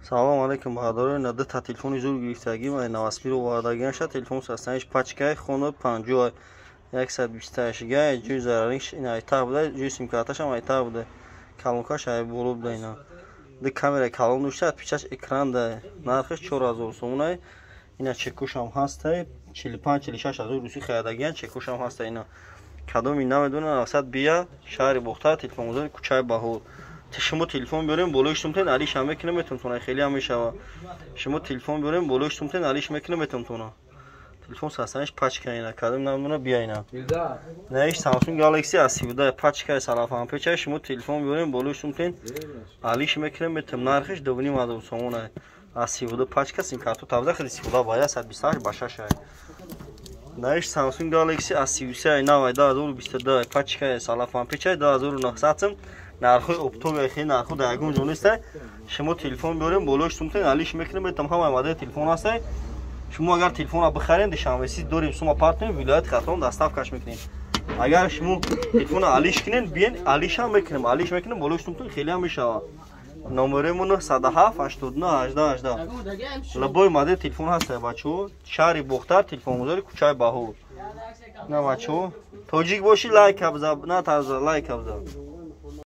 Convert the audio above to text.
Салом алейкум баҳадорои надата телефони зур гирифтагӣ ва навасбиро ваъдагаан шад телефон састаниш пачкаи хона 50128 га ҷӯи зарариш ин айта буда ҷӯи симкарташам айта буда калонкаш ай боло буда ина ди камера калон дошта пичаш экран да нархиш 4000 сомонай ина чекушам ҳастай 45-46 азор руси хаядагиан чекушам ҳастай ина кадоми намедонам асад бия шаҳри бухта телефонгузори кучаи баҳор шумо телефон берем болоиш сумтен алиш ҳам мекунем метонтона хеле ҳам мешава шумо телефон берем болоиш сумтен алиш мекунем метонтона телефон састаниш пачка ина кадом намедона бия ина наиш Samsung Galaxy A17 пачка салафан печа шумо телефон берем болоиш сумтен алиш мекунем метом нархиш 2.5 сомона A17 пачка симкарту тавза хели 17 бая 128 ба 6 наиш Samsung Galaxy A33 навай 2022 пачка салафан печа 2900 нархои оптовия хеле нарху дагон ҷонистай шумо телефон биёрем болоиш сумтен алиш мекунем метам ҳама модели телефон ҳастай шумо агар телефонро бихарем душанбеси дорем сума партнем вилояти хатрон доставкаш мекунем агар шумо телефонро алиш кунем биен алиш ҳам мекунем алиш мекунем болоиш сумтен хеле ҳам мешава номеремон 107 89 18 18 лабои модели телефон ҳастай бачаҳо шаҳри бухтар телефонгузори кучаи баҳор на бачаҳо тоҷик боши лайк абза на тарза лайк абза